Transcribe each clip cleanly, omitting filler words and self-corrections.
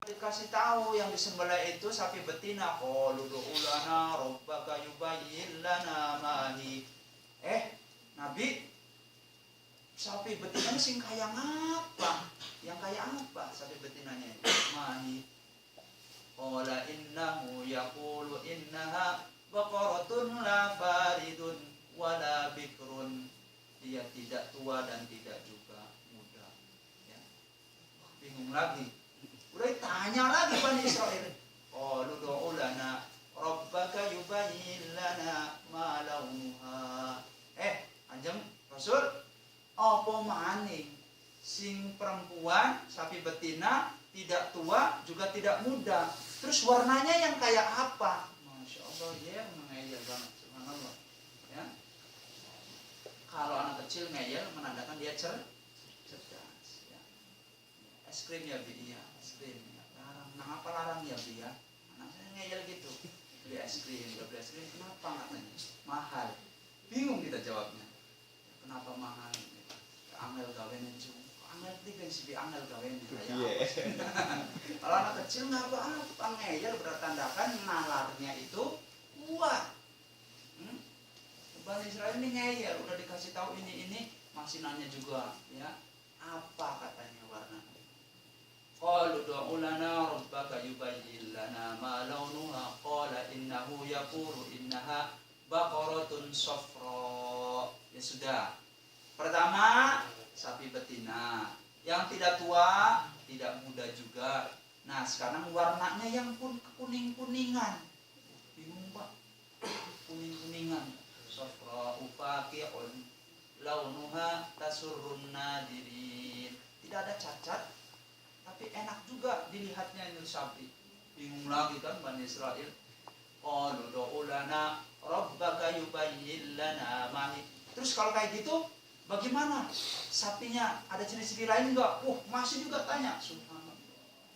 dikasih tahu yang disembelih itu sapi betina. Qalu du'ulana rabbaka yubayyin lana mahi. Nabi, sapi betinanya sing kayak apa? Yang kayak apa sapi betinanya? Mahi. Qala innahu yaqulu innaha baqaratun la faridun wala bikrun. Dia tidak tua dan tidak juga muda. Ya. Bingung lagi. Udah tanya lagi Bani Israil. Qalu du'u lana rabbaka yubayyin lana ma launuha. Anjem Rasul, apa maning sing perempuan sapi betina tidak tua juga tidak muda. Terus warnanya yang kayak apa? Masya Allah, ya mengeyel banget, subhanallah. Ya. Kalau anak kecil ngeyel menandakan dia cerdas. Ya. Es krim ya Bi, iya, es krim. Ya. Larang, apa larang ya Bi ya? Anak saya ngeyel gitu. Beli es krim, beli es krim, kenapa katanya? Mahal. Bingung kita jawabnya. Kenapa mahal? Angel gawenan juga. Angel tiga sih angel gawenan. Kalau anak kecil nggak apa-apa, ngeyel bertandakan nalarnya itu kuat. Bani Israil ini ngeyel, udah dikasih tahu ini masih nanya juga, ya. Apa katanya warna? Qalu du'u lana rabbaka yubayyin lana ma launuha qala innahu yaqulu innaha baqaratun safra. Ya sudah. Pertama, sapi betina yang tidak tua, tidak muda juga. Nah, sekarang warnanya yang pun kuning-kuningan. Bingung Pak? Kuning-kuningan. Safra ufaqi'un launuha tasurrun nadirin. Tidak ada cacat, tapi enak juga dilihatnya ini sapi. Bingung lagi kan Bani Israil. Qalu du'u lana rabbaka yubayyin lana ma. Terus kalau kayak gitu, bagaimana? Sapinya ada ciri-ciri lain enggak? Masih juga tanya. Subhanallah,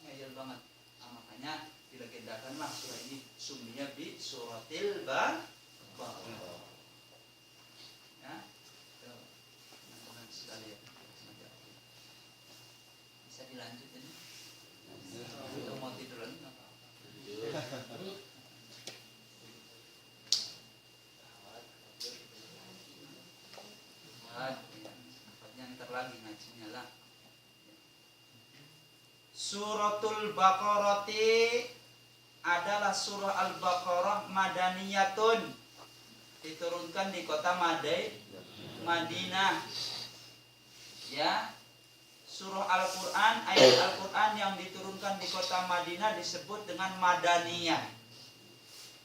ngeyel banget. Nah, makanya dilegendakanlah surah ini summiya bi suratil Baqarah. Ya, teman-teman sekalian, bisa dilanjut ini? Kita mau tidur lagi nggak apa-apa. Lagi ngajinya lah. Suratul Baqarati adalah surah Al-Baqarah madaniyatun, diturunkan di kota Madinah. Ya. Surah Al-Qur'an, ayat Al-Qur'an yang diturunkan di kota Madinah disebut dengan madaniyah.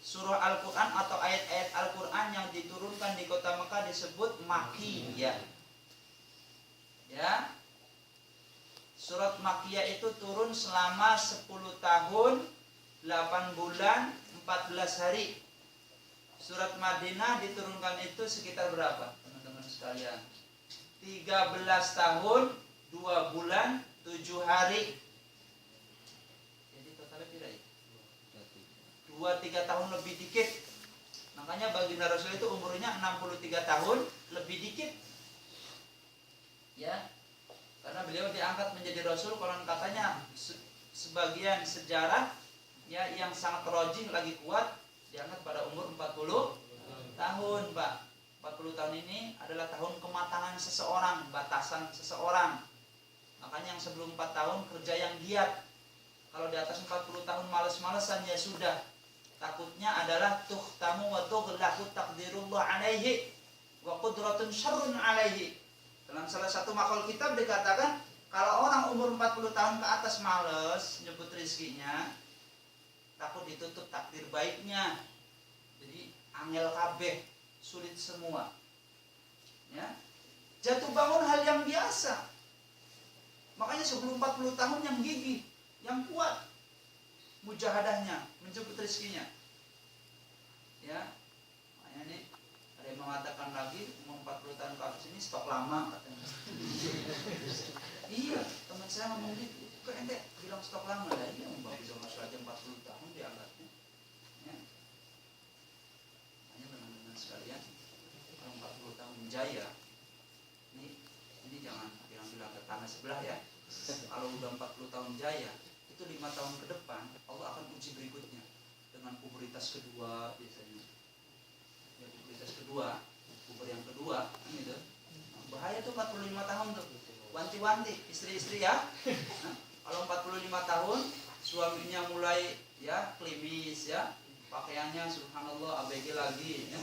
Surah Al-Qur'an atau ayat-ayat Al-Qur'an yang diturunkan di kota Mekah disebut makkiyah. Ya. Surat Makkiyah itu turun selama 10 tahun, 8 bulan, 14 hari. Surat Madinah diturunkan itu sekitar berapa, teman-teman sekalian? 13 tahun, 2 bulan, 7 hari. Jadi totalnya tidak ya? 2-3 tahun lebih dikit. Makanya baginda Rasul itu umurnya 63 tahun lebih dikit. Ya, karena beliau diangkat menjadi Rasul, konon katanya sebagian sejarah ya yang sangat rojih lagi kuat diangkat pada umur 40 tahun, Pak. 40 tahun ini adalah tahun kematangan seseorang, batasan seseorang. Makanya yang sebelum 4 tahun kerja yang giat. Kalau di atas 40 tahun males-malesan ya sudah. Takutnya adalah tuhtamu wa tughlaqu taqdirullah alaihi wa qudratun syarrun alaihi. Dalam salah satu makhluk kitab dikatakan kalau orang umur 40 tahun ke atas males nyebut rizkinya, takut ditutup takdir baiknya. Jadi angel kabeh, sulit semua. Ya. Jatuh bangun hal yang biasa. Makanya sebelum 40 tahun yang gigih, yang kuat mujahadahnya, menjemput rizkinya. Ya. Makanya nih ada yang mengatakan lagi umur 40 tahun ke atas ini stok lama katanya. Iya, teman saya ngomong gitu. Kok ente bilang stok lama lah? Iya, Mbak bisa masuk aja 40 tahun diangkatnya. Ya. Hanya teman-teman sekalian, kalau 40 tahun jaya, ini jangan bilang-bilang tetangga sebelah ya. Kalau udah 40 tahun jaya, itu tahun ke depan Allah akan uji berikutnya dengan pubertas kedua biasanya. Ya, pubertas kedua, puber yang kedua kan gitu. Nah, bahaya tuh 45 tahun tuh. Wanti-wanti istri-istri ya. Nah, kalau 45 tahun suaminya mulai ya klimis ya, pakaiannya subhanallah ABG lagi ya.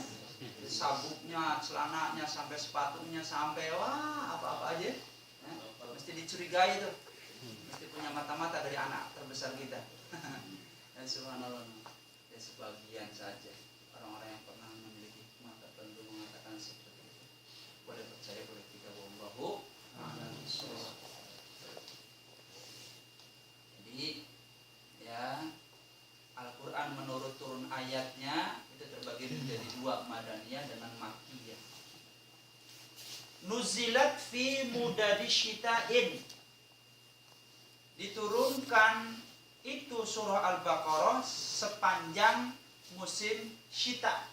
Sabuknya, celananya, sampai sepatunya, sampai wah apa-apa aja ya. Mesti dicurigai tuh, mesti punya mata-mata dari anak terbesar kita. Ya subhanallah. Ya sebagian saja orang-orang yang pernah memiliki mata tentu mengatakan seperti itu. Boleh percaya, boleh tidak, wallahu a'lam bishawab. Jadi ya Al-Quran menurut turun ayatnya itu terbagi menjadi dua, Madaniyah dengan Makkiyah. Nuzilat fi mudadi syita'in, diturunkan itu surah Al-Baqarah sepanjang musim syita.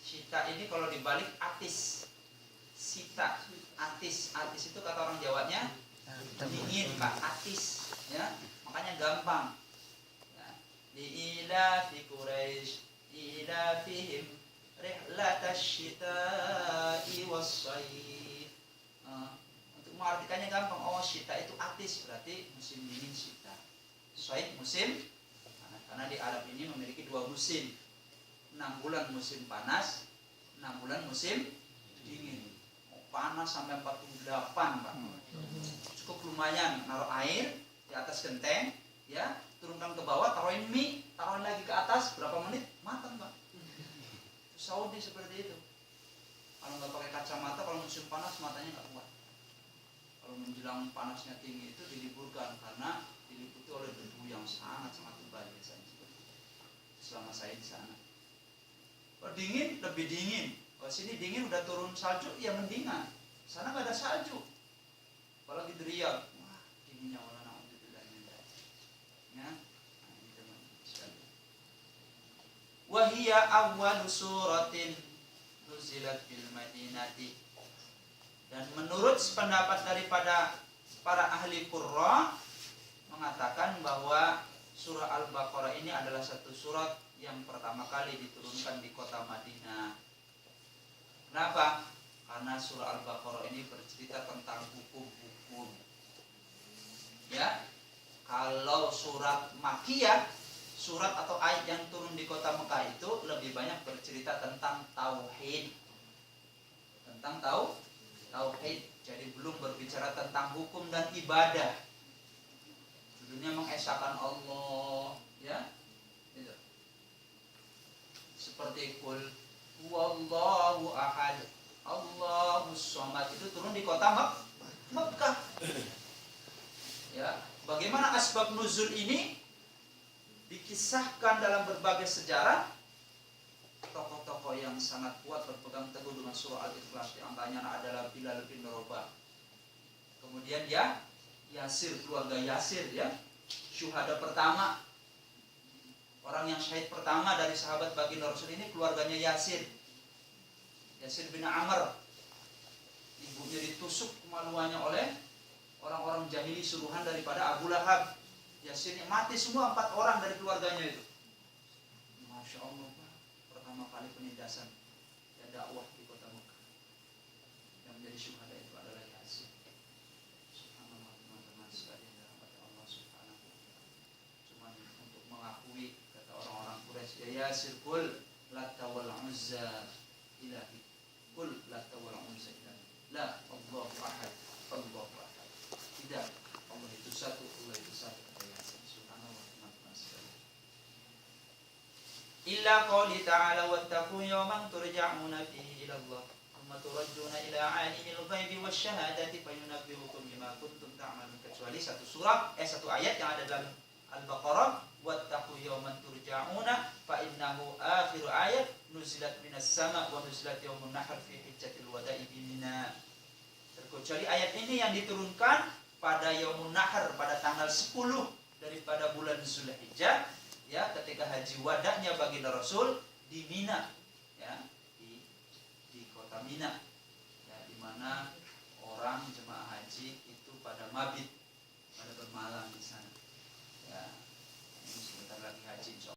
Syita ini kalau dibalik atis. Sita, atis. Atis itu kata orang Jawanya dingin, Pak, atis ya. Makanya gampang. Li'ilafi Quraisy ilafihim rihlatash syita'i was-shayf. Untuk mengartikannya gampang. Oh, syita itu atis, berarti musim dingin syita. Shayf musim panas. Karena di Arab ini memiliki dua musim. 6 bulan musim panas, 6 bulan musim dingin. Panas sampai 48, Pak. Cukup lumayan naruh air di atas genteng ya, turunkan ke bawah, taruhin mie, taruhin lagi ke atas, berapa menit matang, Pak. Saudi seperti itu. Kalau nggak pakai kacamata, kalau musim panas matanya nggak kuat. Kalau menjelang panasnya tinggi itu diliburkan karena diliputi oleh debu yang sangat-sangat tebal biasanya. Selama saya di sana. Kalau dingin lebih dingin. Kalau sini dingin udah turun salju, ya mendingan. Sana nggak ada salju. Apalagi di Riyadh, wah dinginnya Allah. Ya, wahia awal suratin nuzilat bil Madinati. Dan menurut pendapat daripada para ahli qurra mengatakan bahwa surah Al-Baqarah ini adalah satu surat yang pertama kali diturunkan di kota Madinah. Kenapa? Karena surah Al-Baqarah ini bercerita tentang hukum-hukum. Ya. Kalau surat Makkiyah, surat atau ayat yang turun di kota Mekah itu lebih banyak bercerita tentang tauhid. Tentang tauhid. Jadi belum berbicara tentang hukum dan ibadah. Judulnya mengesahkan Allah, ya. Gitu. Seperti kul huwallahu ahad, Allahus somad, itu turun di kota Mekah. Ya. Bagaimana asbab nuzul ini dikisahkan dalam berbagai sejarah. Tokoh-tokoh yang sangat kuat berpegang teguh dengan surah Al-Ikhlas, di antaranya adalah Bilal bin Rabah. Kemudian ya Yasir, keluarga Yasir ya, syuhada pertama, orang yang syahid pertama dari sahabat baginda Rasul ini keluarganya Yasir. Yasir bin Amr, ibunya ditusuk kemaluannya oleh orang-orang jahili suruhan daripada Abu Lahab. Yasirnya mati semua, 4 orang dari keluarganya itu. Masya Allah, Pak. Pertama kali penindasan dan dakwah di kota Mekah. Yang menjadi syuhada itu adalah Yasir. Subhanallah, teman-teman sekalian, dirahmati Allah Subhanahu wa ta'ala. Cuma untuk mengakui, kata orang-orang Quraisy, ya Yasir, kul Lata wal Uzza ilahi. Kul Lata wal Uzza ilahi. La Allahu ahad, Allahu ahad. Tidak, Allah itu satu, Allah itu satu, kata Yasin. Subhanallah, teman-teman sekalian. Illa qawli ta'ala wattaqu yawman turja'una fihi ila Allah thumma turajjuna ila 'alimil ghaibi wasyahadati fayunabbi'ukum bima kuntum ta'malun. Kecuali satu ayat yang ada dalam Al-Baqarah, wattaqu yawman turja'una fa innahu akhiru ayat nuzilat minas sama' wa nuzilat yawmun nahr fi hijjatil wada'i bimina. Terkecuali ayat ini yang diturunkan pada Yaumun Nahr, pada tanggal 10 daripada bulan Zulhijjah, ya, ketika haji wadahnya baginda Rasul di Mina, ya, di kota Mina, ya, di mana orang jemaah haji itu pada mabit, pada bermalam.